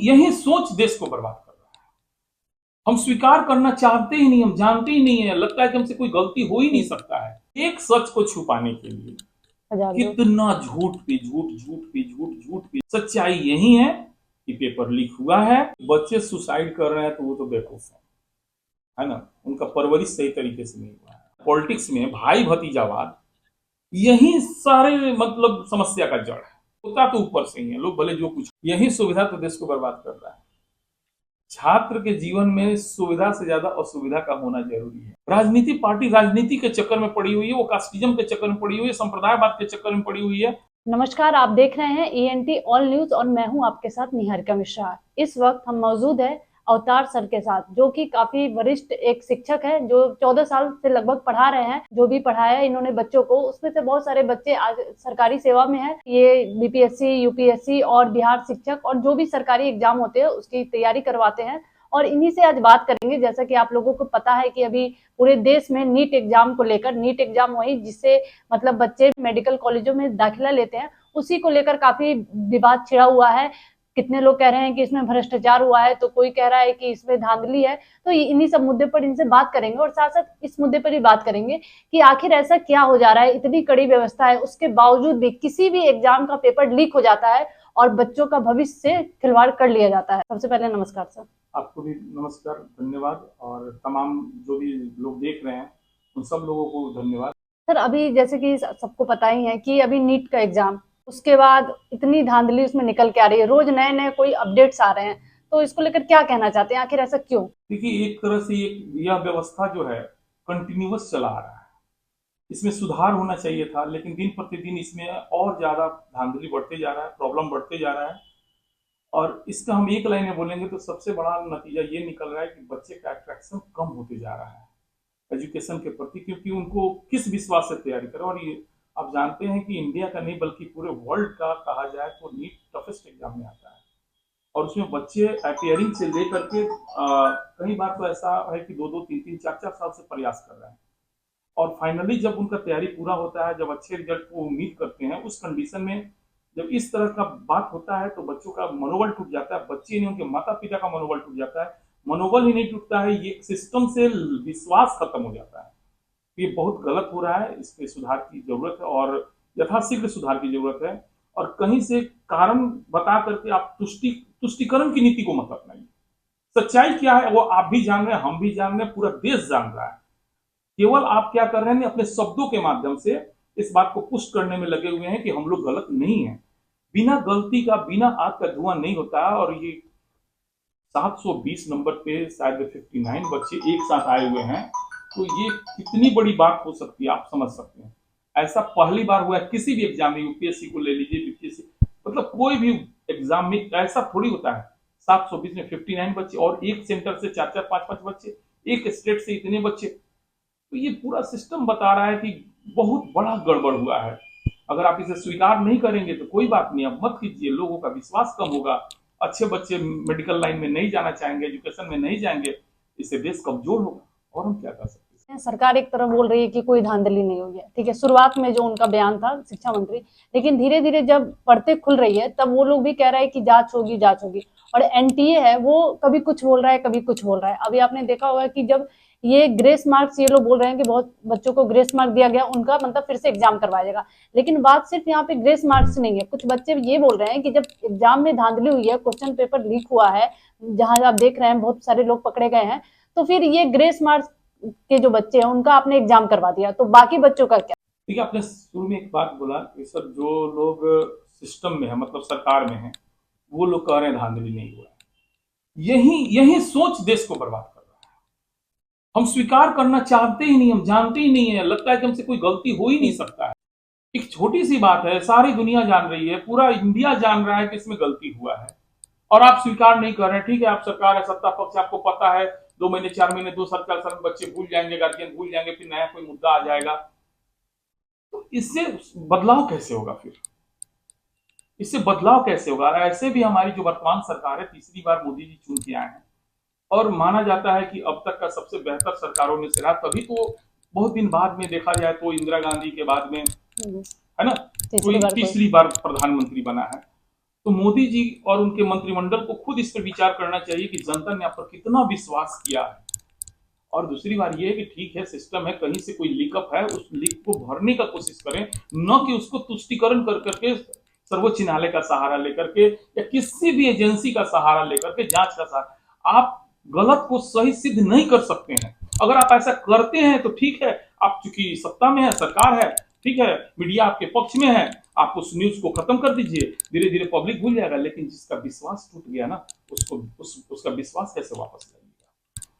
यही सोच देश को बर्बाद कर रहा है। हम स्वीकार करना चाहते ही नहीं, हम जानते ही नहीं है, लगता है कि हमसे कोई गलती हो ही नहीं सकता है। एक सच को छुपाने के लिए कितना झूठ पे झूठ, झूठ पे झूठ, झूठ पे सच्चाई यही है कि पेपर लीक हुआ है, बच्चे सुसाइड कर रहे हैं तो वो तो बेवकूफ है ना। उनका परवरिश सही तरीके से नहीं हुआ है। पॉलिटिक्स में भाई भतीजावाद यही सारे मतलब समस्या का जड़ है। होता तो ऊपर से ही है, लोग भले जो कुछ, यही सुविधा तो देश को बर्बाद कर रहा है। छात्र के जीवन में सुविधा से ज्यादा असुविधा का होना जरूरी है। राजनीति पार्टी राजनीति के चक्कर में पड़ी हुई है, वो कास्टिज्म के चक्कर में पड़ी हुई है, संप्रदायवाद के चक्कर में पड़ी हुई है। नमस्कार, आप देख रहे हैं ENT ऑल न्यूज और मैं हूं आपके साथ निहारिका मिश्रा। इस वक्त हम मौजूद है अवतार सर के साथ, जो कि काफी वरिष्ठ एक शिक्षक है, जो 14 साल से लगभग पढ़ा रहे हैं। जो भी पढ़ाया है इन्होंने बच्चों को, उसमें से बहुत सारे बच्चे आज सरकारी सेवा में हैं। ये BPSC, UPSC और बिहार शिक्षक और जो भी सरकारी एग्जाम होते हैं उसकी तैयारी करवाते हैं। और इन्हीं से आज बात करेंगे। जैसा कि आप लोगों को पता है कि अभी पूरे देश में नीट एग्जाम को लेकर, नीट एग्जाम वही जिससे मतलब बच्चे मेडिकल कॉलेजों में दाखिला लेते हैं, उसी को लेकर काफी विवाद छिड़ा हुआ है। कितने लोग कह रहे हैं कि इसमें भ्रष्टाचार हुआ है, तो कोई कह रहा है कि इसमें धांधली है। तो इन्हीं सब मुद्दे पर इनसे बात करेंगे और साथ साथ इस मुद्दे पर भी बात करेंगे कि आखिर ऐसा क्या हो जा रहा है। इतनी कड़ी व्यवस्था है, उसके बावजूद भी किसी भी एग्जाम का पेपर लीक हो जाता है और बच्चों का भविष्य से खिलवाड़ कर लिया जाता है। सबसे पहले नमस्कार सर। आपको भी नमस्कार, धन्यवाद, और तमाम जो भी लोग देख रहे हैं उन सब लोगों को धन्यवाद। सर, अभी जैसे कि सबको पता ही है कि अभी नीट का एग्जाम, उसके बाद इतनी धांधली उसमें निकल के आ रही है, रोज नए नए कोई अपडेट्स आ रहे हैं। तो इसको लेकर क्या कहना चाहते हैं, आखिर ऐसा क्यों? देखिए, एक तरह से यह व्यवस्था जो है कंटिन्यूअस चला आ रहा है। इसमें सुधार होना चाहिए था, लेकिन दिन प्रतिदिन इसमें और ज्यादा धांधली बढ़ते जा रहा है, प्रॉब्लम बढ़ते जा रहा है। और इसका हम एक लाइन में बोलेंगे तो सबसे बड़ा नतीजा ये निकल रहा है कि बच्चे का अट्रैक्शन कम होते जा रहा है एजुकेशन के प्रति, क्योंकि उनको किस विश्वास से तैयारी करें। और ये आप जानते हैं कि इंडिया का नहीं बल्कि पूरे वर्ल्ड का कहा जाए तो नीट टफेस्ट एग्जाम में आता है। और उसमें बच्चे अपियरिंग से लेकर के कई बार तो ऐसा है कि 2-2, 3-3, 4-4 साल से प्रयास कर रहे हैं, और फाइनली जब उनका तैयारी पूरा होता है, जब अच्छे रिजल्ट को उम्मीद करते हैं, उस कंडीशन में जब इस तरह का बात होता है तो बच्चों का मनोबल टूट जाता है। बच्चे नहीं, उनके माता पिता का मनोबल टूट जाता है। मनोबल ही नहीं टूटता है, ये सिस्टम से विश्वास खत्म हो जाता है। ये बहुत गलत हो रहा है, इसमें सुधार की जरूरत है और यथाशीघ्र सुधार की जरूरत है। और कहीं से कारण बता करके आप तुष्टिकरण की नीति को मत अपनाइए। सच्चाई क्या है वो आप भी जान रहे हैं, हम भी जान रहे हैं, पूरा देश जान रहा है। केवल आप क्या कर रहे हैं, अपने शब्दों के माध्यम से इस बात को पुष्ट करने में लगे हुए हैं कि हम लोग गलत नहीं है। बिना गलती का, बिना आग का धुआं नहीं होता। और ये 720 नंबर पे शायद 59 बच्चे एक साथ आए हुए हैं, तो ये कितनी बड़ी बात हो सकती है आप समझ सकते हैं। ऐसा पहली बार हुआ है किसी भी एग्जाम में, यूपीएससी को ले लीजिए, बीपीएससी, मतलब कोई भी एग्जाम में ऐसा थोड़ी होता है। 720 में 59 बच्चे, और एक सेंटर से 4-4, 5-5 बच्चे, एक स्टेट से इतने बच्चे। तो ये पूरा सिस्टम बता रहा है कि बहुत बड़ा गड़बड़ हुआ है। अगर आप इसे स्वीकार नहीं करेंगे तो कोई बात नहीं, आप मत कीजिए, लोगों का विश्वास कम होगा, अच्छे बच्चे मेडिकल लाइन में नहीं जाना चाहेंगे, एजुकेशन में नहीं जाएंगे, इससे देश कमजोर होगा। और हम क्या कर सकते हैं। सरकार एक तरफ बोल रही है कि कोई धांधली नहीं हुई है, ठीक है, शुरुआत में जो उनका बयान था शिक्षा मंत्री, लेकिन धीरे धीरे जब पढ़ते खुल रही है तब वो लोग भी कह रहे हैं कि जांच होगी, जांच होगी। और NTA है वो कभी कुछ बोल रहा है, कभी कुछ बोल रहा है। अभी आपने देखा होगा कि जब ये ग्रेस मार्क्स, ये लोग बोल रहे हैं कि बहुत बच्चों को ग्रेस मार्क दिया गया, उनका मतलब फिर से एग्जाम करवाया जाएगा। लेकिन बात सिर्फ यहाँ पे ग्रेस मार्क्स नहीं है। कुछ बच्चे ये बोल रहे हैं कि जब एग्जाम में धांधली हुई है, क्वेश्चन पेपर लीक हुआ है, जहां आप देख रहे हैं बहुत सारे लोग पकड़े गए हैं, तो फिर ये ग्रेस मार्क्स के जो बच्चे हैं उनका आपने एग्जाम करवा दिया, तो बाकी बच्चों का क्या? देखिए, आपने शुरू में एक बात बोला कि सर जो लोग सिस्टम में है, मतलब सरकार में है, वो लोग कह रहे हैं धांधली नहीं हुआ है। यही यही सोच देश को बर्बाद कर रहा है। हम स्वीकार करना चाहते ही नहीं, हम जानते ही नहीं है, लगता है कि हमसे कोई गलती हो ही नहीं सकता है। एक छोटी सी बात है, सारी दुनिया जान रही है, पूरा इंडिया जान रहा है कि इसमें गलती हुआ है, और आप स्वीकार नहीं कर रहे हैं। ठीक है, आप सरकार है, सत्ता पक्ष, आपको पता है 2 महीने, 4 महीने, 2 साल, 4 साल में बच्चे भूल जाएंगे, गार्जियन भूल जाएंगे, फिर नया कोई मुद्दा आ जाएगा। तो इससे बदलाव कैसे होगा? फिर इससे बदलाव कैसे होगा? ऐसे भी हमारी जो वर्तमान सरकार है, तीसरी बार मोदी जी चुन के आए हैं, और माना जाता है कि अब तक का सबसे बेहतर सरकारों में से रहा। तभी तो बहुत दिन बाद में देखा जाए तो इंदिरा गांधी के बाद में, है ना, कोई तीसरी बार प्रधानमंत्री बना है। तो मोदी जी और उनके मंत्रिमंडल को खुद इस पर विचार करना चाहिए कि जनता ने आप पर कितना विश्वास किया है। और दूसरी बात यह है कि ठीक है, सिस्टम है, कहीं से कोई लीकअप है, उस लीक को भरने का कोशिश करें, न कि उसको तुष्टिकरण कर करके सर्वोच्च न्यायालय का सहारा लेकर के या किसी भी एजेंसी का सहारा लेकर के जांच का सहारा। आप गलत को सही सिद्ध नहीं कर सकते हैं। अगर आप ऐसा करते हैं तो ठीक है, आप चूंकि सत्ता में है, सरकार है, ठीक है, मीडिया आपके पक्ष में है, आप उस न्यूज को खत्म कर दीजिए, धीरे धीरे पब्लिक भूल जाएगा। लेकिन जिसका विश्वास टूट गया ना, उसका विश्वास कैसे वापस लाएगा,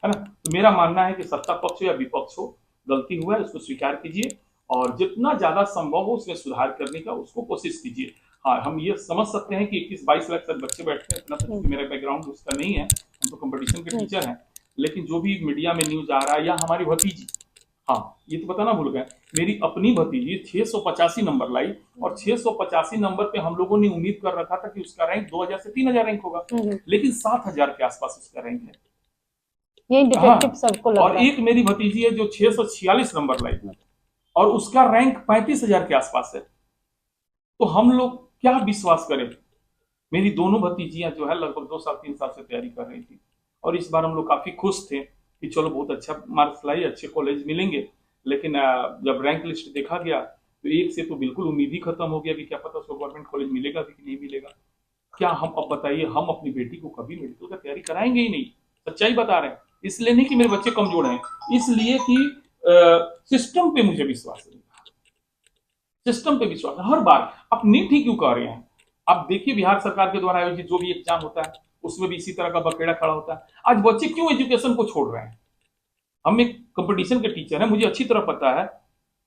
है ना। तो मेरा मानना है कि सत्ता पक्ष हो या विपक्ष हो, गलती हुआ है उसको स्वीकार कीजिए और जितना ज्यादा संभव हो उसमें सुधार करने का उसको कोशिश कीजिए। हाँ, हम ये समझ सकते हैं कि 21-22 लाख तक बच्चे बैठते हैं, इतना तो मेरा बैकग्राउंड उसका नहीं है, हम तो कंपटीशन के टीचर हैं। लेकिन जो भी मीडिया में न्यूज आ रहा है, या हमारी भतीजी, हाँ ये तो बताना भूल गए, मेरी अपनी भतीजी 685 नंबर लाई और 685 नंबर पे हम लोगों ने उम्मीद कर रखा था कि उसका रैंक 2000 से 3000 रैंक होगा, लेकिन 7000 के आसपास उसका रैंक है। ये डिफेक्टिव सबको लग और रहा है। एक मेरी भतीजी है जो 646 नंबर लाई और उसका रैंक 35,000 के आसपास है। तो हम लोग क्या विश्वास करें। मेरी दोनों भतीजियां जो है लगभग 2 साल 3 साल से तैयारी कर रही थी और इस बार हम लोग काफी खुश थे कि चलो बहुत अच्छा मार्क्स लाई, अच्छे कॉलेज मिलेंगे। लेकिन जब रैंक लिस्ट देखा गया तो एक से तो बिल्कुल उम्मीद ही खत्म हो गया कि क्या पता उसको गवर्नमेंट कॉलेज मिलेगा भी कि नहीं मिलेगा। क्या हम अब बताइए, हम अपनी बेटी को कभी मेडिकल का तैयारी कराएंगे ही नहीं, सच्चाई बता रहे हैं। इसलिए नहीं कि मेरे बच्चे कमजोर हैं, इसलिए कि सिस्टम पे मुझे विश्वास नहीं, सिस्टम पे विश्वास हर बार। आप नीट ही क्यों कह रहे हैं। आप देखिए बिहार सरकार के द्वारा आयोजित जो भी एग्जाम होता है उसमें भी इसी तरह का बखेड़ा खड़ा होता है। आज बच्चे क्यों एजुकेशन को छोड़ रहे हैं। हम एक कंपटीशन के टीचर हैं, मुझे अच्छी तरह पता है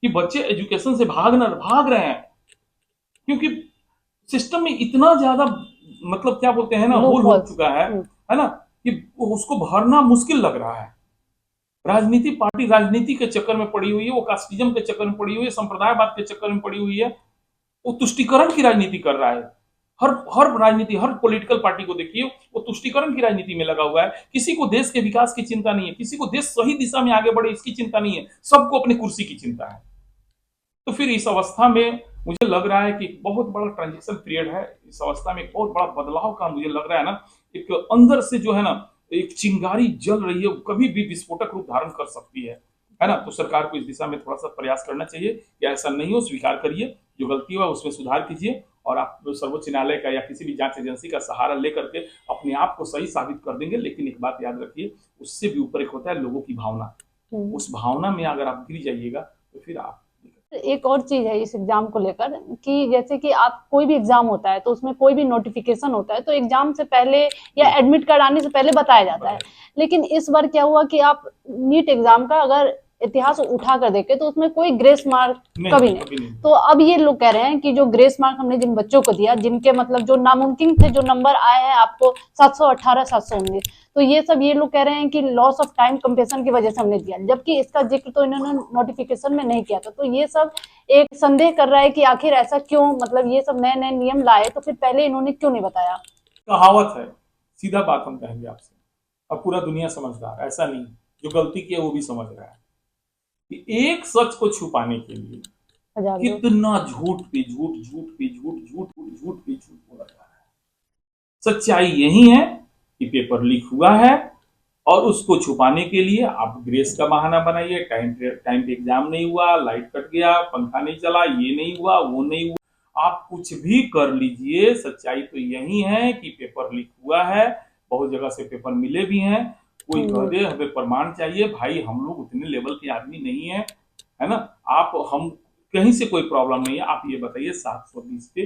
कि बच्चे एजुकेशन से भाग रहे हैं क्योंकि सिस्टम में इतना ज्यादा मतलब क्या बोलते हैं ना, होल हो चुका है ना, कि उसको भरना मुश्किल लग रहा है। राजनीति पार्टी राजनीति के चक्कर में पड़ी हुई है, वो कास्टिज्म के चक्कर में पड़ी हुई है, संप्रदायवाद के चक्कर में पड़ी हुई है, वो तुष्टिकरण की राजनीति कर रहा है। हर राजनीति, हर पॉलिटिकल पार्टी को देखिए, वो तुष्टिकरण की राजनीति में लगा हुआ है। किसी को देश के विकास की चिंता नहीं है, किसी को देश सही दिशा में आगे बढ़े इसकी चिंता नहीं है, सबको अपनी कुर्सी की चिंता है। तो फिर इस अवस्था में मुझे लग रहा है कि बहुत बड़ा ट्रांजिशन पीरियड है। इस अवस्था में एक बहुत बड़ा बदलाव का मुझे लग रहा है ना, एक अंदर से जो है ना एक चिंगारी जल रही है, वो कभी भी विस्फोटक रूप धारण कर सकती है ना। तो सरकार को इस दिशा में थोड़ा सा प्रयास करना चाहिए कि ऐसा नहीं हो, स्वीकार करिए, जो गलती हुआ उसमें सुधार कीजिए और आप सर्वोच्च न्यायालय का या किसी भी जांच एजेंसी का सहारा लेकर के अपने आप को सही साबित कर देंगे। लेकिन एक बात याद रखिए, उससे भी ऊपर एक होता है लोगों की भावना। उस भावना में अगर आप गिर जाइएगा तो फिर आप एक और चीज है इस एग्जाम को लेकर कि जैसे कि आप कोई भी एग्जाम होता है तो उसमें कोई भी नोटिफिकेशन होता है तो एग्जाम से पहले या एडमिट कार्ड आने से पहले बताया जाता है। लेकिन इस बार क्या हुआ कि आप नीट एग्जाम का अगर इतिहास उठा कर देखे तो उसमें कोई ग्रेस मार्क कभी नहीं। तो अब ये लोग कह रहे हैं कि जो ग्रेस मार्क हमने जिन बच्चों को दिया, जिनके मतलब जो नामुमकिन थे, जो नंबर आए हैं आपको 718 719, तो ये सब ये लोग कह रहे हैं कि लॉस ऑफ टाइम कंप्रेशन की वजह से हमने दिया, जबकि इसका जिक्र तो इन्होंने नोटिफिकेशन में नहीं किया था। तो ये सब एक संदेह कर रहा है कि आखिर ऐसा क्यों, मतलब ये सब नए नए नियम लाए तो फिर पहले इन्होंने क्यों नहीं बताया। कहावत है, सीधा बात हम कहेंगे आपसे, अब पूरा दुनिया समझदार, ऐसा नहीं, जो गलती की है वो भी समझ रहा है कि एक सच को छुपाने के लिए कितना झूठ पे झूठ, झूठ पे झूठ, झूठ झूठ पे झूठ बोला जा रहा है। सच्चाई यही है कि पेपर लीक हुआ है और उसको छुपाने के लिए आप ग्रेस का बहाना बनाइए, टाइम पे एग्जाम नहीं हुआ, लाइट कट गया, पंखा नहीं चला, ये नहीं हुआ, वो नहीं हुआ, आप कुछ भी कर लीजिए, सच्चाई तो यही है कि पेपर लीक हुआ है। बहुत जगह से पेपर मिले भी हैं। कोई कह दे हमें प्रमाण चाहिए, भाई हम लोग उतने लेवल के आदमी नहीं है ना। आप हम कहीं से कोई प्रॉब्लम नहीं है। आप ये बताइए 720 पे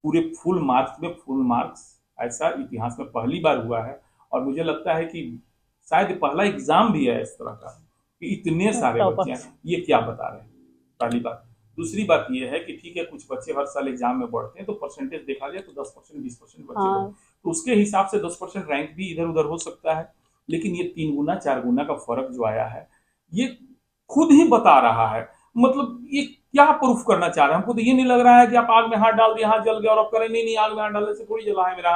पूरे फुल मार्क्स में फुल मार्क्स, ऐसा इतिहास में पहली बार हुआ है और मुझे लगता है कि शायद पहला एग्जाम भी है इस तरह का कि इतने सारे बच्चे हैं। ये क्या बता रहे हैं, पहली बात। दूसरी बात ये है कि ठीक है, कुछ बच्चे हर साल एग्जाम में बढ़ते हैं तो परसेंटेज देखा जाए तो 10% 20% बच्चे तो उसके हिसाब से 10% रैंक भी इधर उधर हो सकता है। लेकिन ये 3 गुना 4 गुना का फर्क जो आया है, ये खुद ही बता रहा है। मतलब ये क्या प्रूफ करना चाह रहे हैं। हमको तो ये नहीं लग रहा है कि आप आग में हाथ डाल दिए, हाथ जल गया और आप करें नहीं आग में हाथ डालने से थोड़ी जला है मेरा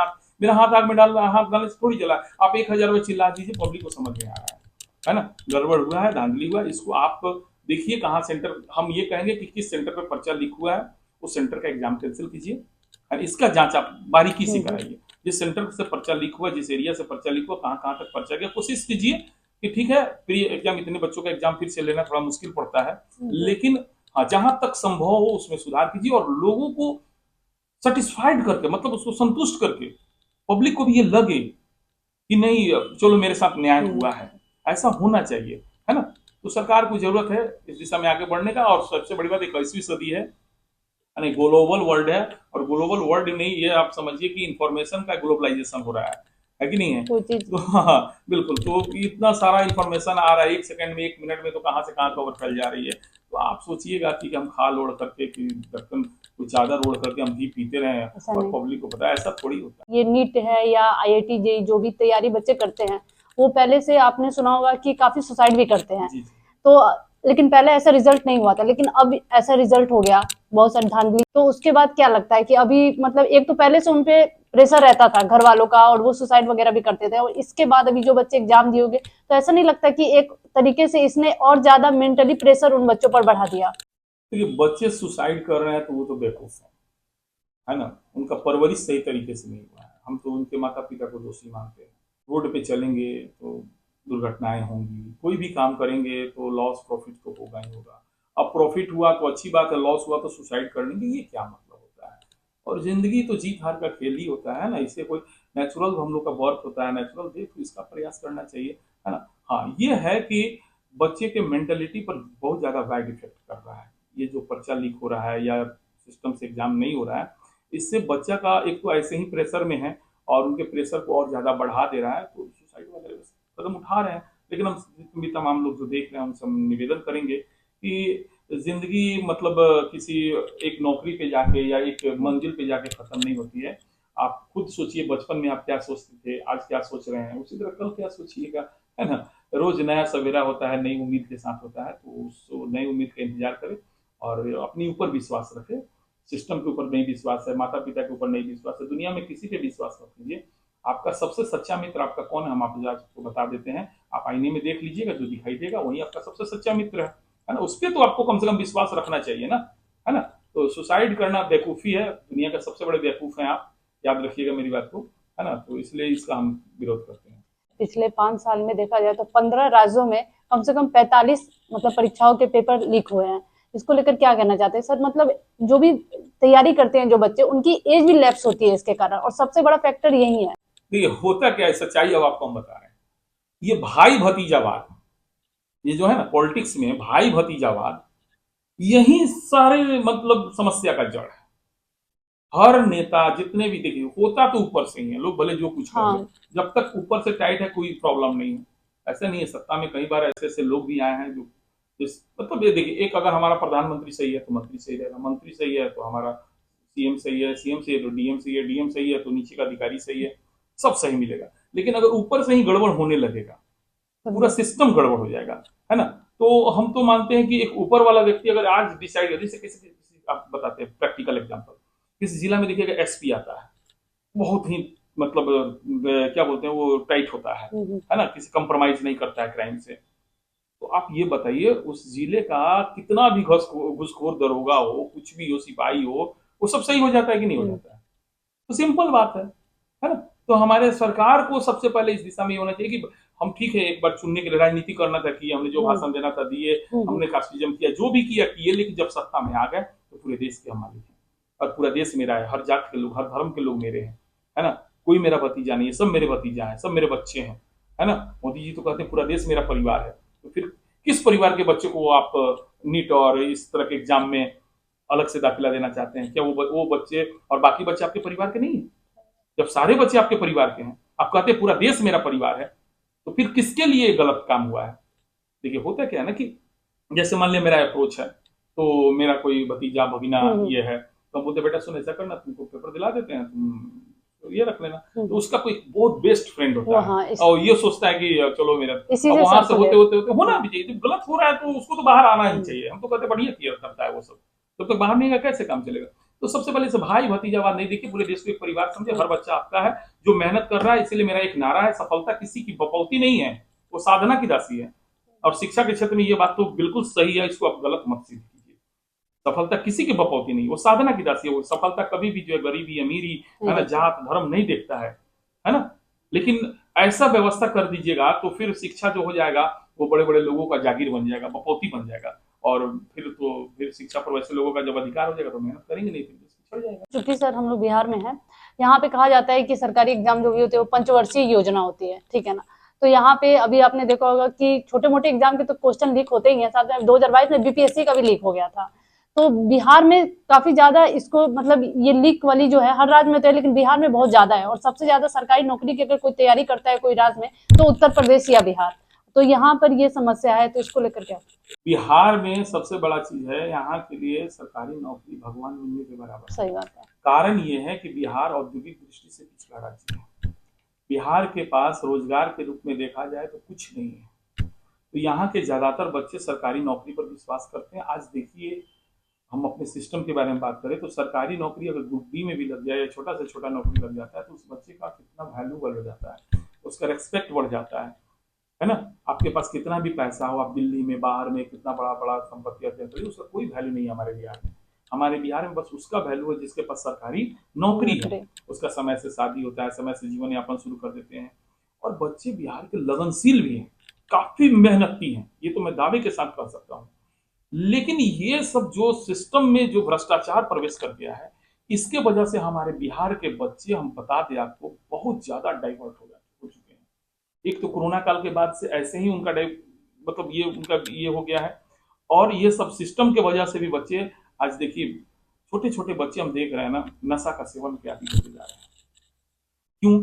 हाथ आग में हाथ डालने से थोड़ी जला है। आप 1000 रुपये चिल्ला दीजिए, पब्लिक को समझ में आ रहा है ना। गड़बड़ हुआ है, धांधली हुआ है, इसको आप देखिए कहाँ सेंटर, हम ये कहेंगे कि किस सेंटर पे पर्चा लीक हुआ है, उस सेंटर का एग्जाम कैंसिल कीजिए, और इसका जांच आप बारीकी से हम्म। कराइए। जिस सेंटर से पर्चा लीक हुआ, जिस एरिया से पर्चा लीक हुआ, कहाँ कहाँ तक पर्चा गया, कोशिश कीजिए कि ठीक है प्री एग्जाम, इतने बच्चों का एग्जाम फिर से लेना थोड़ा मुश्किल पड़ता है, लेकिन हाँ जहां तक संभव हो उसमें सुधार कीजिए और लोगों को सेटिस्फाइड करके, मतलब उसको संतुष्ट करके, पब्लिक को भी ये लगे कि नहीं चलो मेरे साथ न्याय हुआ है, ऐसा होना चाहिए, है ना। तो सरकार को जरूरत है इस दिशा में आगे बढ़ने का। और सबसे बड़ी बात 21वीं सदी है, यानी ग्लोबल वर्ल्ड है, और ग्लोबल वर्ल्ड नहीं, ये आप समझिए कि इंफॉर्मेशन का ग्लोबलाइजेशन हो रहा है कि नहीं है। कोई चीज तो हाँ बिल्कुल, तो इतना सारा इंफॉर्मेशन आ रहा है, एक सेकंड में, एक मिनट में, तो कहाँ से कहाँ खबर फैल जा रही है। तो आप सोचिएगा कि हम खाल ओढ़ करके, कि ढक्कन कोई चादर ओढ़ करके हम घी पीते रहे ऐसा और नहीं। पब्लिक को पता है, ऐसा थोड़ी होता ये नीट है या आईआईटी जेई जो भी तैयारी बच्चे करते हैं, वो पहले से आपने सुना होगा कि काफी सुसाइड भी करते हैं। है। जी जी। तो लेकिन पहले ऐसा रिजल्ट नहीं हुआ था, लेकिन अब ऐसा रिजल्ट हो गया, बहुत सारी धांधली। तो उसके बाद क्या लगता है कि अभी मतलब एक तो पहले से उनपे प्रेशर रहता था घर वालों का और वो सुसाइड वगैरह भी करते थे, और इसके बाद अभी जो बच्चे एग्जाम दिए, तो ऐसा नहीं लगता कि एक तरीके से इसने और ज्यादा मेंटली प्रेशर उन बच्चों पर बढ़ा दिया? देखिए बच्चे सुसाइड कर रहे हैं तो वो तो बेवकूफ है ना, उनका परवरिश सही तरीके से नहीं हुआ है। हम तो उनके माता पिता को दोषी मानते हैं। रोड पे चलेंगे तो दुर्घटनाएं होंगी, कोई भी काम करेंगे तो लॉस प्रॉफिट तो होगा ही होगा। अब प्रॉफिट हुआ तो अच्छी बात है, लॉस हुआ तो सुसाइड कर लेंगे, ये क्या मतलब होता है। और जिंदगी तो जीत हार का खेल ही होता है ना, इसे कोई नेचुरल हम लोग का बर्थ होता है, नेचुरल डेथ, तो इसका प्रयास करना चाहिए, है ना। हाँ ये है कि बच्चे के मेंटेलिटी पर बहुत ज्यादा बैड इफेक्ट कर रहा है ये जो पर्चा लीक हो रहा है या सिस्टम से एग्जाम नहीं हो रहा है। इससे बच्चा का एक तो ऐसे ही प्रेशर में है और उनके प्रेशर को और ज्यादा बढ़ा दे रहा है, तो सुसाइड वगैरह कदम उठा रहे हैं। लेकिन हम भी तमाम लोग जो देख रहे हैं उनसे हम निवेदन करेंगे कि जिंदगी मतलब किसी एक नौकरी पे जाके या एक मंजिल पे जाके खत्म नहीं होती है। आप खुद सोचिए बचपन में आप क्या सोचते थे, आज क्या सोच रहे हैं, उसी तरह कल क्या सोचिएगा, है ना। रोज नया सवेरा होता है, नई उम्मीद के साथ होता है, तो उस नई उम्मीद का इंतजार करें और अपने ऊपर विश्वास रखें। सिस्टम के ऊपर नहीं विश्वास है, माता पिता के ऊपर नहीं विश्वास है, दुनिया में किसी पे विश्वास मत कीजिए। आपका सबसे सच्चा मित्र आपका कौन है, हम आपको बता देते हैं। आप आईने में देख लीजिएगा, जो दिखाई देगा वही आपका सबसे सच्चा मित्र है ना। उस पर तो आपको कम से कम विश्वास रखना चाहिए ना, है ना। तो सुसाइड करना बेवकूफ़ी है, दुनिया का सबसे बड़े बेवकूफ़ हैं आप, याद रखिएगा मेरी बात को, है ना। तो इसलिए इसका हम विरोध करते हैं। पिछले 5 साल में देखा जाए तो 15 राज्यों में कम से कम 45 मतलब परीक्षाओं के पेपर लीक हुए हैं। इसको लेकर क्या कहना चाहते हैं सर? मतलब जो भी तैयारी करते हैं जो बच्चे, उनकी एज भी लैप्स होती है इसके कारण, और सबसे बड़ा फैक्टर यही है। देखिए होता क्या है, सच्चाई अब आपको हम बता रहे हैं। ये भाई भतीजावाद, ये जो है ना पॉलिटिक्स में भाई भतीजावाद, यही सारे मतलब समस्या का जड़ है। हर नेता जितने भी देखिए होता तो ऊपर से ही है, लोग भले जो कुछ कर ले, हाँ। जब तक ऊपर से टाइट है कोई प्रॉब्लम नहीं है। ऐसा नहीं है, सत्ता में कई बार ऐसे ऐसे लोग भी आए हैं जो मतलब ये देखिए, एक अगर हमारा प्रधानमंत्री सही है तो मंत्री सही रहेगा, मंत्री सही है तो हमारा सीएम सही है, सीएम सही है तो डीएम सही है, डीएम सही है तो नीचे का अधिकारी सही है, सब सही मिलेगा। लेकिन अगर ऊपर से ही गड़बड़ होने लगेगा, पूरा सिस्टम गड़बड़ हो जाएगा, है ना। तो हम तो मानते हैं कि एक ऊपर वाला व्यक्ति अगर आज डिसाइड कर, जैसे किसी आप बताते हैं प्रैक्टिकल एग्जाम्पल, किसी जिला में देखिएगा एसपी आता है, बहुत ही मतलब क्या बोलते हैं वो टाइट होता है ना, किसी कंप्रोमाइज नहीं करता है क्राइम से। तो आप ये बताइए उस जिले का कितना भी घुसखोर दरोगा हो, कुछ भी हो, सिपाही हो, वो सब सही हो जाता है कि नहीं हो जाता है। तो सिंपल बात है ना। तो हमारे सरकार को सबसे पहले इस दिशा में होना चाहिए कि हम ठीक है एक बार चुनने के लिए राजनीति करना था, कि हमने जो भाषण देना था दिए, हमने कास्टिज्म किया, जो भी किया किए, लेकिन जब सत्ता में आ गए तो पूरे देश के हम मालिक हैं और पूरा देश मेरा है, हर जात के लोग, हर धर्म के लोग मेरे हैं, है ना। कोई मेरा भतीजा नहीं है, सब मेरे भतीजा हैं, सब मेरे बच्चे हैं, है ना। मोदी जी तो कहते हैं पूरा देश मेरा परिवार है। तो फिर किस परिवार के बच्चे को आप नीट और इस तरह के एग्जाम में अलग से दाखिला देना चाहते हैं? क्या वो बच्चे और बाकी बच्चे आपके परिवार के नहीं है? जब सारे बच्चे आपके परिवार के हैं, आप कहते हैं पूरा देश मेरा परिवार है, तो फिर किसके लिए गलत काम हुआ है? देखिए होता क्या है ना कि जैसे मान लिया मेरा अप्रोच है, तो मेरा कोई भतीजा भगिना ये है, तो हम बोलते बेटा सुन ऐसा करना, तुमको पेपर दिला देते हैं, तुम तो ये रख लेना। तो उसका कोई बहुत बेस्ट फ्रेंड होता है और ये सोचता है कि चलो मेरा, अब वहां से होते होते होते होना भी चाहिए। जब गलत हो रहा है तो उसको तो बाहर आना ही चाहिए। हम तो कहते बढ़िया किया करता है वो सब, तब तक बाहर नहीं आएगा कैसे काम चलेगा। तो सबसे पहले से भाई भतीजावाद नहीं देखिए, पूरे देश को एक परिवार समझे, हर बच्चा आपका है जो मेहनत कर रहा है। इसीलिए मेरा एक नारा है, सफलता किसी की बपौती नहीं है, वो साधना की दासी है। और शिक्षा के क्षेत्र में ये बात तो बिल्कुल सही है, इसको आप गलत मत सिद्ध कीजिए। सफलता किसी की बपौती नहीं, वो साधना की दासी है। वो सफलता कभी भी जो है गरीबी अमीरी है ना, जात धर्म नहीं देखता है ना। लेकिन ऐसा व्यवस्था कर दीजिएगा तो फिर शिक्षा जो हो जाएगा वो बड़े बड़े लोगों का जागीर बन जाएगा, बपौती बन जाएगा। और फिर शिक्षा पर वैसे लोगों का जब अधिकार हो जाएगा तो मेहनत करेंगे नहीं, फिर छोड़ जाएगा। चूंकि सर हम लोग बिहार में हैं, यहाँ पे कहा जाता है कि सरकारी एग्जाम जो भी होते हैं वो पंचवर्षीय योजना होती है, ठीक है ना। तो यहाँ पे अभी आपने देखा होगा कि छोटे मोटे एग्जाम के तो क्वेश्चन लीक होते ही हैं, साथ में 2022 में बीपीएससी का भी लीक हो गया था। तो बिहार में काफी ज्यादा इसको मतलब ये लीक वाली जो है हर राज्य में तो है, लेकिन बिहार में बहुत ज्यादा है। और सबसे ज्यादा सरकारी नौकरी की अगर कोई तैयारी करता है कोई राज्य में तो उत्तर प्रदेश या बिहार। तो यहाँ पर ये समस्या है, तो इसको लेकर क्या? बिहार में सबसे बड़ा चीज है, यहाँ के लिए सरकारी नौकरी भगवान मिलने के बराबर है। सही बात है। कारण ये है कि बिहार औद्योगिक दृष्टि से पिछड़ा राज्य है। बिहार के पास रोजगार के रूप में देखा जाए तो कुछ नहीं है। तो यहाँ के ज्यादातर बच्चे सरकारी नौकरी पर विश्वास करते हैं। आज देखिए, हम अपने सिस्टम के बारे में बात करें तो सरकारी नौकरी अगर ग्रुप बी में भी लग जाए या छोटा से छोटा नौकरी लग जाता है तो उस बच्चे का कितना वैल्यूबल हो जाता है, उसका रेस्पेक्ट बढ़ जाता है ना। आपके पास कितना भी पैसा हो, आप दिल्ली में बाहर में कितना बड़ा बड़ा संपत्ति अर्जन करिए, उसका कोई वैल्यू नहीं है हमारे बिहार में। हमारे बिहार में बस उसका वैल्यू है जिसके पास सरकारी नौकरी है, उसका समय से शादी होता है, समय से जीवन यापन शुरू कर देते हैं। और बच्चे बिहार के लगनशील भी हैं, काफी मेहनती हैं, ये तो मैं दावे के साथ कह सकता हूँ। लेकिन ये सब जो सिस्टम में जो भ्रष्टाचार प्रवेश कर गया है, इसके वजह से हमारे बिहार के बच्चे, हम बता दें आपको, बहुत ज्यादा डाइवर्ट हो चुके हैं। एक तो कोरोना काल के बाद से ऐसे ही उनका मतलब ये उनका ये हो गया है। और ये सब सिस्टम के वजह से भी बच्चे, आज देखिए छोटे छोटे बच्चे हम देख रहे हैं ना, नशा का सेवन के आदि होते जा रहे हैं। क्यों?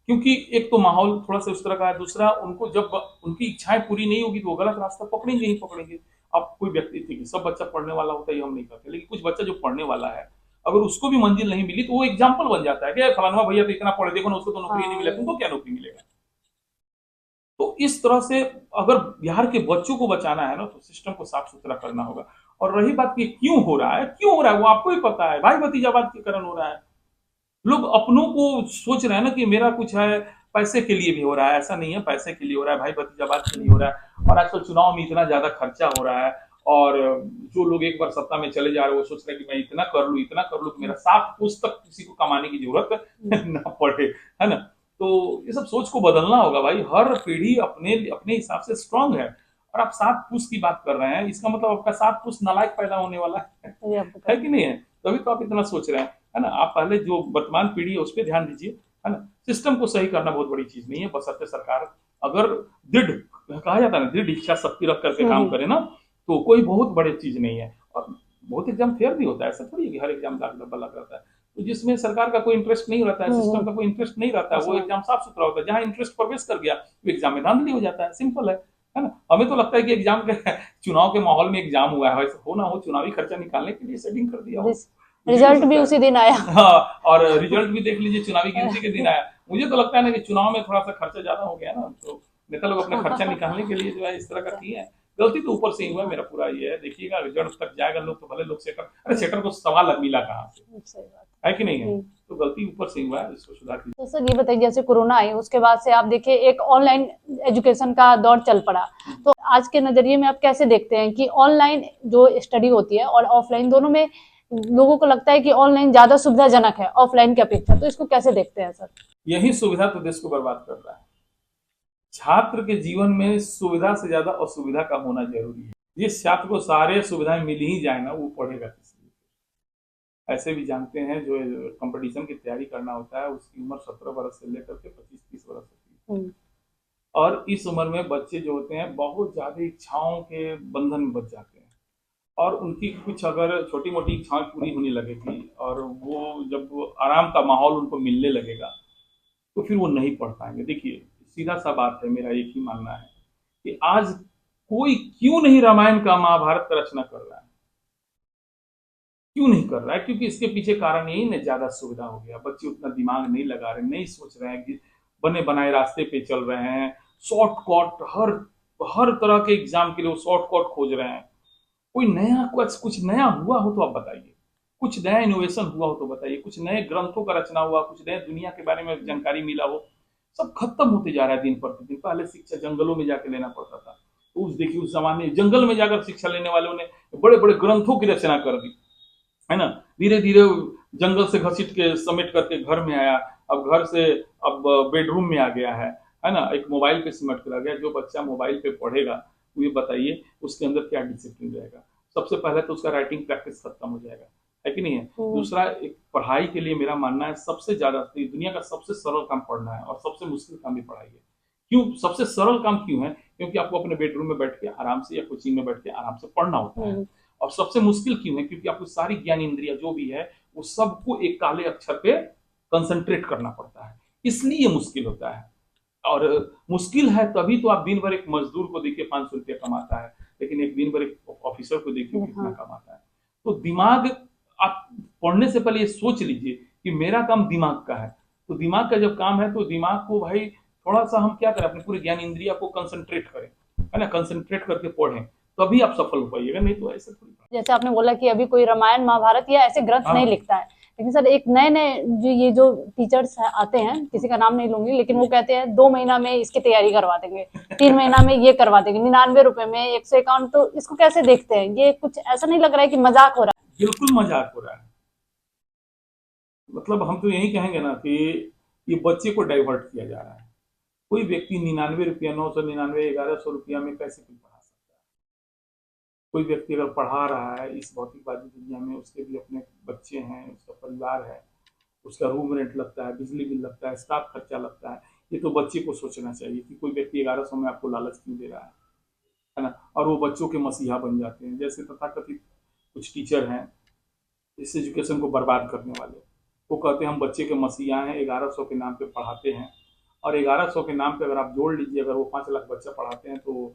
क्योंकि एक तो माहौल थोड़ा सा उस तरह का है, दूसरा उनको जब उनकी इच्छाएं पूरी नहीं होगी तो वो गलत रास्ता पकड़ेंगे ही पकड़ेंगे। अब कोई व्यक्ति थी कि सब बच्चा पढ़ने वाला होता है ये हम नहीं कहते, लेकिन कुछ बच्चा जो पढ़ने वाला है अगर उसको भी मंजिल नहीं मिली तो वो एग्जाम्पल बन जाता है कि फलाना भैया तो इतना पढ़े, देखो ना उसको तो नौकरी नहीं मिला, तुमको क्या नौकरी मिलेगा। तो इस तरह से अगर बिहार के बच्चों को बचाना है ना तो सिस्टम को साफ सुथरा करना होगा। और रही बात कि क्यों हो रहा है, क्यों हो रहा है वो आपको ही पता है, भाई भतीजावाद के कारण हो रहा है। लोग अपनों को सोच रहे हैं ना कि मेरा कुछ है, पैसे के लिए भी हो रहा है, ऐसा नहीं है पैसे के लिए हो रहा है, भाई भतीजावाद के लिए हो रहा है। और आजकल चुनाव में इतना ज्यादा खर्चा हो रहा है, और जो लोग एक बार सत्ता में चले जा रहे हैं वो सोच रहे हैं कि मैं इतना कर लूं इतना कर लूं कि मेरा 7 पुश्त तक किसी को कमाने की जरूरत ना पड़े, है ना। तो ये सब सोच को बदलना होगा भाई। हर पीढ़ी अपने अपने हिसाब से स्ट्रांग है। और आप 7 पुश्त की बात कर रहे हैं, इसका मतलब आपका 7 पुश्त नालायक पैदा होने वाला है कि नहीं है? तभी तो आप इतना सोच रहे हैं, है ना। आप पहले जो वर्तमान पीढ़ी है उस पर ध्यान दीजिए, है ना। सिस्टम को सही करना बहुत बड़ी चीज नहीं है, बशर्ते सरकार अगर दृढ़, कहा जाता है ना, दृढ़ इच्छा शक्ति रख करके काम करे ना तो कोई बहुत बड़ी चीज नहीं है। और बहुत एग्जाम फेयर भी होता है, ऐसा थोड़ी है कि हर एग्जाम दाग धब्बा लग रहता है। तो जिसमें सरकार का कोई इंटरेस्ट नहीं रहता है, सिस्टम का कोई इंटरेस्ट नहीं रहता है, वो एग्जाम साफ सुथरा होता है। जहां इंटरेस्ट प्रवेश कर गया वो एग्जाम में धांधली हो जाता है, सिंपल है ना। हमें तो लगता है कि एग्जाम के चुनाव के माहौल में एग्जाम हुआ है, हो ना हो चुनावी खर्चा निकालने के लिए सेटिंग कर दिया हो, रिजल्ट भी उसी दिन आया। हाँ, और रिजल्ट भी देख लीजिए चुनावी गिनती के दिन आया। मुझे तो लगता है ना कि चुनाव में थोड़ा सा खर्चा ज्यादा हो गया ना, तो नेता लोग अपना खर्चा निकालने के लिए जो है इस तरह का किए हैं। गलती तो ऊपर से ही हुआ, मेरा पूरा ये है। देखिएगा रिजल्ट तक जाएगा लोग तो भले लोग सेटर, अरे सेटर को सवाल मिला कहाँ से, है कि नहीं है? तो गलती ऊपर से हुआ है, इसको सुधार कीजिए। तो सर ये बताइए, जैसे कोरोना आई उसके बाद से आप देखिए एक ऑनलाइन एजुकेशन का दौर चल पड़ा, तो आज के नजरिए में आप कैसे देखते हैं कि ऑनलाइन जो स्टडी होती है और ऑफलाइन दोनों में लोगों को लगता है कि ऑनलाइन ज्यादा सुविधाजनक है ऑफलाइन की अपेक्षा, तो इसको कैसे देखते हैं सर? यही सुविधा तो देश को बर्बाद कर रहा है। छात्र के जीवन में सुविधा से ज्यादा असुविधा का होना जरूरी है। जिस छात्र को सारे सुविधाएं मिल ही जाए ना वो पढ़ेगा किस लिए? ऐसे भी जानते हैं जो कंपटीशन की तैयारी करना होता है उसकी उम्र 17 वर्ष से लेकर के 25-30 वर्ष होती है। और इस उम्र में बच्चे जो होते हैं बहुत ज्यादा इच्छाओं के बंधन में बच जाते हैं, और उनकी कुछ अगर छोटी मोटी इच्छाएं पूरी होने लगेगी और वो जब आराम का माहौल उनको मिलने लगेगा तो फिर वो नहीं पढ़ पाएंगे। देखिए सीधा सा बात है, मेरा एक ही मानना है कि आज कोई क्यों नहीं रामायण का महाभारत का रचना कर रहा है, क्यों नहीं कर रहा है? क्योंकि इसके पीछे कारण यही ना, ज्यादा सुविधा हो गया, बच्चे उतना दिमाग नहीं लगा रहे, नहीं सोच रहे हैं कि बने बनाए रास्ते पे चल रहे हैं, शॉर्टकट हर हर तरह के एग्जाम के लिए वो शॉर्टकट खोज रहे हैं। कोई नया कुछ नया हुआ हो तो आप बताइए, कुछ नया इनोवेशन हुआ हो तो बताइए, कुछ नए ग्रंथों का रचना हुआ, कुछ नए दुनिया के बारे में जानकारी मिला हो। सब खत्म होते जा रहा है दिन प्रतिदिन। पहले शिक्षा जंगलों में जाके लेना पड़ता था, तो उस देखिए उस जमाने जंगल में जाकर शिक्षा लेने वालों ने बड़े बड़े ग्रंथों की रचना कर दी, है ना। धीरे धीरे जंगल से घसीट के समेट करके घर में आया, अब घर से अब बेडरूम में आ गया है ना। एक मोबाइल पे सिमट कर आ गया। जो बच्चा मोबाइल पे पढ़ेगा, वो ये बताइए उसके अंदर क्या डिसिप्लिन रहेगा। सबसे पहले तो उसका राइटिंग प्रैक्टिस खत्म हो जाएगा, है कि नहीं है। दूसरा, एक पढ़ाई के लिए मेरा मानना है सबसे ज्यादा दुनिया का सबसे सरल काम पढ़ना है और सबसे मुश्किल काम भी पढ़ाई है। क्यों सबसे सरल काम क्यों है? क्योंकि आपको अपने बेडरूम में बैठ के आराम से या कोचिंग में बैठ के आराम से पढ़ना होता है। और सबसे मुश्किल क्यों है? क्योंकि आपको सारी ज्ञान इंद्रिया जो भी है वो सबको एक काले अक्षर पे कंसंट्रेट करना पड़ता है, इसलिए मुश्किल होता है। और मुश्किल है तभी तो आप दिन भर एक मजदूर को देखिए 500 रुपया कमाता है, लेकिन एक दिन भर एक ऑफिसर को देखिए कितना कमाता है। तो दिमाग, आप पढ़ने से पहले ये सोच लीजिए कि मेरा काम दिमाग का है। तो दिमाग का जब काम है तो दिमाग को भाई थोड़ा सा हम क्या करें, अपने पूरे ज्ञान इंद्रिया को कंसंट्रेट करें, है ना, कंसंट्रेट करके पढ़ें, तभी आप सफल हो पाइएगा, नहीं तो ऐसे थोड़ी। जैसे आपने बोला कि अभी कोई रामायण महाभारत या ऐसे ग्रंथ हाँ। नहीं लिखता है, लेकिन सर एक नए नए जो टीचर्स आते हैं, किसी का नाम नहीं लूंगी, लेकिन वो कहते हैं 2 महीना में इसकी तैयारी करवा देंगे, 3 महीना में ये करवा देंगे, 99 रुपए में 151। तो इसको कैसे देखते हैं? ये कुछ ऐसा नहीं लग रहा है कि मजाक हो रहा है? बिल्कुल मजाक हो रहा है। मतलब हम तो यही कहेंगे ना कि ये बच्चे को डाइवर्ट किया जा रहा है। कोई व्यक्ति 99 रुपया, 999, 1100 रुपया में कैसे कोई पढ़ा सकता है? कोई व्यक्ति अगर पढ़ा रहा है इस भौतिकवादी दुनिया में, उसके भी अपने बच्चे हैं, उसका परिवार है, उसका रूम रेंट लगता है, बिजली बिल लगता है, स्टाफ खर्चा लगता है। ये तो बच्चे को सोचना चाहिए कि कोई व्यक्ति 1100 में आपको लालच क्यों दे रहा है ना। और वो बच्चों के मसीहा बन जाते हैं। जैसे तथाकथित कुछ टीचर हैं इस एजुकेशन को बर्बाद करने वाले, वो कहते हैं हम बच्चे के मसीहा हैं, 1100 के नाम पे पढ़ाते हैं। और 1100 के नाम पे अगर आप जोड़ लीजिए, अगर वो 5 लाख बच्चा पढ़ाते हैं तो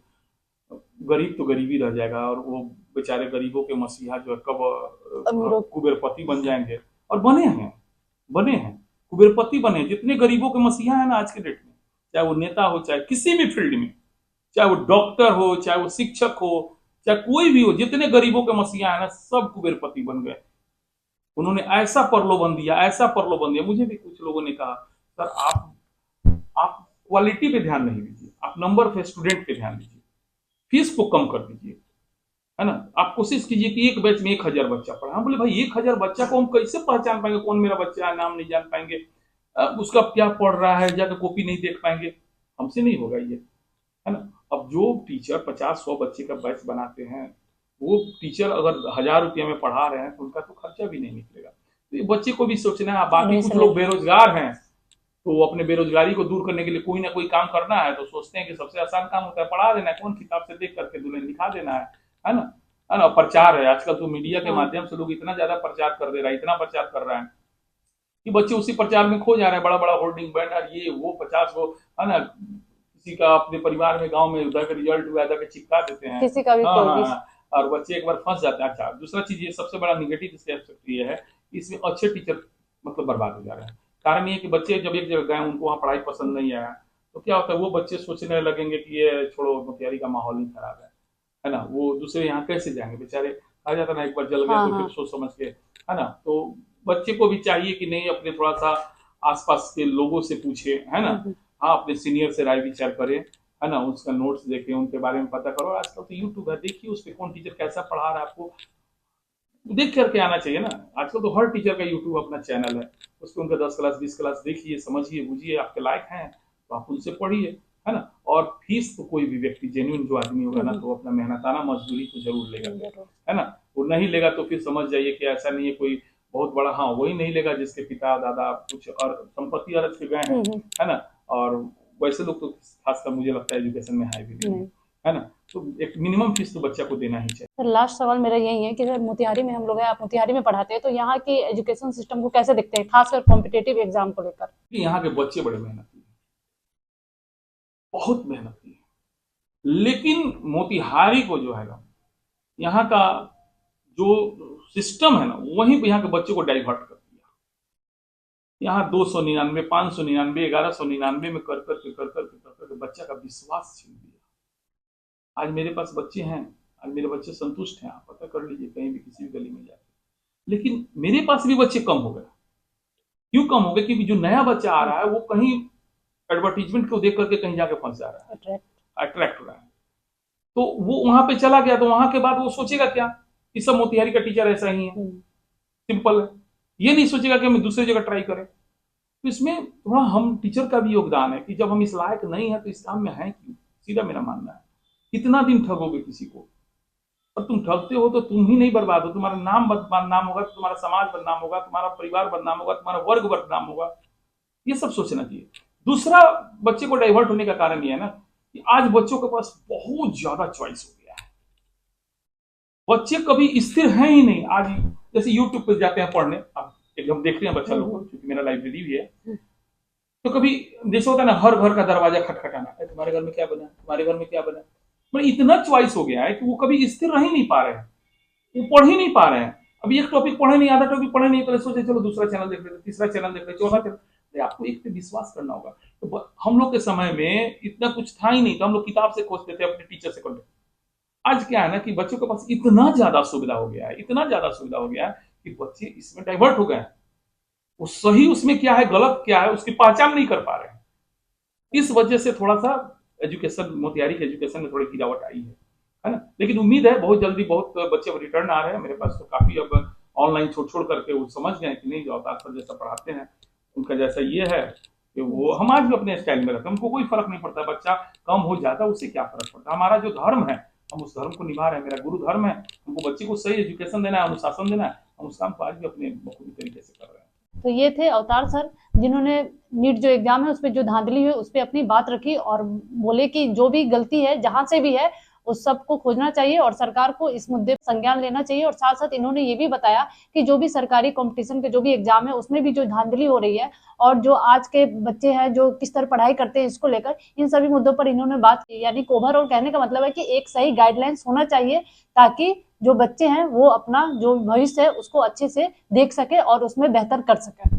गरीब तो गरीबी रह जाएगा, और वो बेचारे गरीबों के मसीहा जो है कब कुबेरपति बन जाएंगे। और बने हैं कुबेरपति बने। जितने गरीबों के मसीहा है ना आज के डेट में, चाहे वो नेता हो, चाहे किसी भी फील्ड में, चाहे वो डॉक्टर हो, चाहे वो शिक्षक हो, चाहे कोई भी हो, जितने गरीबों के मसीहा है ना सब कुबेरपति बन गए। उन्होंने ऐसा प्रलोभन दिया, ऐसा प्रलोभन दिया। मुझे भी कुछ लोगों ने कहा सर आप क्वालिटी पे ध्यान नहीं दीजिए, आप नंबर पे स्टूडेंट पे ध्यान दीजिए, फीस को कम कर दीजिए, है ना। आप कोशिश कीजिए कि एक बैच में 1000 बच्चा पढ़ा। हम बोले भाई 1000 बच्चा को हम कैसे पहचान पाएंगे, कौन मेरा बच्चा है, नाम नहीं जान पाएंगे, उसका क्या पढ़ रहा है, जाकर कॉपी नहीं देख पाएंगे, हमसे नहीं होगा ये, है ना। अब जो टीचर 50-100 बच्चे का बैच बनाते हैं, वो टीचर अगर 1000 रुपया में पढ़ा रहे हैं तो उनका तो खर्चा भी नहीं निकलेगा। तो ये बच्चे को भी सोचना है। बाकी कुछ लोग बेरोजगार हैं, तो वो अपने बेरोजगारी को दूर करने के लिए कोई ना कोई काम करना है, तो सोचते हैं कि सबसे आसान काम होता है पढ़ा देना है, कौन किताब से देख करके दुल्हन लिखा देना है ना। है ना। प्रचार है आजकल तो मीडिया के माध्यम से लोग इतना ज्यादा प्रचार कर दे रहा है, इतना प्रचार कर रहा है कि बच्चे उसी प्रचार में खो जा रहे हैं। बड़ा बड़ा होर्डिंग बैनर, ये वो 50 वो, है ना। किसी का अपने परिवार में गांव में उधर का रिजल्ट हुआ था कि चिपका देते हैं, किसी का भी हाँ, और बच्चे एक बार फंस जाते हैं। अच्छा, दूसरा चीज ये सबसे बड़ा निगेटिव इसके एस्पेक्ट ये है कि इसमें अच्छे टीचर मतलब बर्बाद हो जा रहे हैं। कारण ये कि बच्चे जब एक जगह गए, उनको वहाँ पढ़ाई पसंद नहीं आया, तो क्या होता है वो बच्चे सोचने लगेंगे कि ये छोड़ो, मोतिहारी का माहौल ही खराब है ना। वो दूसरे यहाँ कैसे जाएंगे बेचारे। कहा जाता ना, एक बार जल गए तो फिर सोच समझ के, है ना। तो बच्चे को भी चाहिए कि नहीं, अपने थोड़ा सा आसपास के लोगों से पूछे, है ना। हाँ, अपने सीनियर से राय विचार करें, है ना, उसका नोट्स देखें, उनके बारे में पता करो। आजकल तो यूट्यूब है, देखिए उस पर कौन टीचर कैसा पढ़ा रहा है, आपको देख करके आना चाहिए ना। आजकल तो हर टीचर का यूट्यूब अपना चैनल है, उसको उनका 10 क्लास 20 क्लास देखिए, समझिए, बुझिए, आपके लायक हैं तो आप उनसे पढ़िए, है ना। और फीस तो कोई भी व्यक्ति जेन्युइन जो आदमी होगा ना, तो अपना मेहनताना मजदूरी तो जरूर लेगा, है ना। वो नहीं लेगा तो फिर समझ जाइए कि ऐसा नहीं है कोई बहुत बड़ा, हाँ वही नहीं लेगा जिसके पिता दादा कुछ और संपत्ति अर्ज के गए हैं, है ना। और वैसे लोग तो खासकर मुझे लगता है एजुकेशन में है भी नहीं, है ना। तो एक मिनिमम फीस तो बच्चा को देना ही चाहिए। सर लास्ट सवाल मेरा यही है कि सर मोतिहारी में हम लोग हैं, आप मोतिहारी में पढ़ाते हैं, तो यहाँ की एजुकेशन सिस्टम को कैसे देखते हैं, खासकर कॉम्पिटेटिव एग्जाम को लेकर? यहाँ के बच्चे बड़े मेहनती हैं, बहुत मेहनती हैं, लेकिन मोतिहारी को जो है ना, यहाँ का जो सिस्टम है ना, वहीं पे यहाँ के बच्चे को डाइवर्ट कर दिया। यहाँ 299, 599, 1199 में कर करके बच्चा का विश्वास छीन दिया। आज मेरे पास बच्चे हैं, आज मेरे बच्चे संतुष्ट हैं, आप पता कर लीजिए कहीं भी किसी भी गली में जाके। लेकिन मेरे पास भी बच्चे कम हो गए। क्यों कम हो गए? क्योंकि जो नया बच्चा आ रहा है वो कहीं एडवर्टीजमेंट को देख करके कहीं जाके फंस जा रहा है, अट्रैक्ट हो रहा है। तो वो वहां पे चला गया, तो वहां के बाद वो सोचेगा क्या कि सब मोतिहारी का टीचर ऐसा ही है, सिंपल है। ये नहीं सोचेगा कि हम दूसरी जगह ट्राई करें। तो इसमें थोड़ा हम टीचर का भी योगदान है कि जब हम इस लायक नहीं है तो इस काम में है क्यों, सीधा मेरा मानना है। कितना दिन ठगोगे किसी को, और तुम ठगते हो तो तुम ही नहीं बर्बाद हो, तुम्हारा नाम बदनाम होगा, तुम्हारा समाज बदनाम होगा, तुम्हारा परिवार बदनाम होगा, तुम्हारा वर्ग बदनाम होगा। ये सब सोचना चाहिए। दूसरा, बच्चे को डाइवर्ट होने का कारण ये है ना कि आज बच्चों के पास बहुत ज्यादा चॉइस हो गया है। बच्चे कभी स्थिर हैं ही नहीं। आज जैसे यूट्यूब पे जाते हैं पढ़ने, अब एकदम देखते हैं बच्चा लोग को, क्योंकि मेरा लाइब्रेरी भी है, तो कभी जैसे होता है ना, हर घर का दरवाजा खटखटाना, तुम्हारे घर में क्या बना, तुम्हारे घर में क्या बना। मतलब इतना चॉइस हो गया है कि वो कभी स्थिर रह ही नहीं पा रहे हैं, वो पढ़ ही नहीं पा रहे हैं। अभी एक टॉपिक पढ़े नहीं, आधा टॉपिक पढ़े नहीं, तो सोचे चलो दूसरा चैनल देख लेते, तीसरा चैनल देख लेते, चौथा चैनल। आपको एक पे विश्वास करना होगा। तो हम लोग के समय में इतना कुछ था ही नहीं, तो हम लोग किताब से खोजते थे, अपने टीचर से खोजते। आज क्या है ना कि बच्चों के पास इतना ज्यादा सुविधा हो गया है, इतना ज्यादा सुविधा हो गया है कि बच्चे इसमें डाइवर्ट हो गए हैं। वो सही उसमें क्या है, गलत क्या है, उसकी पहचान नहीं कर पा रहे हैं। इस वजह से थोड़ा सा एजुकेशन, मोतिहारी के एजुकेशन में थोड़ी गिरावट आई है ना। लेकिन उम्मीद है बहुत जल्दी बहुत बच्चे अब रिटर्न आ रहे हैं मेरे पास, तो काफी अब ऑनलाइन छोड़ छोड़ करके वो समझ गए कि नहीं, जो अवतार सर जैसा पढ़ाते हैं उनका जैसा ये है कि वो, हम आज भी अपने स्टाइल में रहते हैं, हमको कोई फर्क नहीं पड़ता, बच्चा कम हो जाता है उससे क्या फर्क पड़ता है। हमारा जो धर्म है हम उस धर्म को निभा रहे हैं, मेरा गुरु धर्म है, हमको बच्चे को सही एजुकेशन देना है, अनुशासन देना है, हम उस काम को आज भी अपने बखूबी तरीके से कर रहे हैं। तो ये थे अवतार सर, जिन्होंने नीट जो एग्जाम है उस पर जो धांधली हुई उस पर अपनी बात रखी और बोले कि जो भी गलती है जहां से भी है उस सबको खोजना चाहिए और सरकार को इस मुद्दे पर संज्ञान लेना चाहिए। और साथ साथ इन्होंने ये भी बताया कि जो भी सरकारी कंपटीशन के जो भी एग्जाम है उसमें भी जो धांधली हो रही है और जो आज के बच्चे हैं जो किस तरह पढ़ाई करते हैं इसको लेकर, इन सभी मुद्दों पर इन्होंने बात की। यानी ओवरऑल कहने का मतलब है कि एक सही गाइडलाइंस होना चाहिए ताकि जो बच्चे हैं वो अपना जो भविष्य है उसको अच्छे से देख सके और उसमें बेहतर कर सके।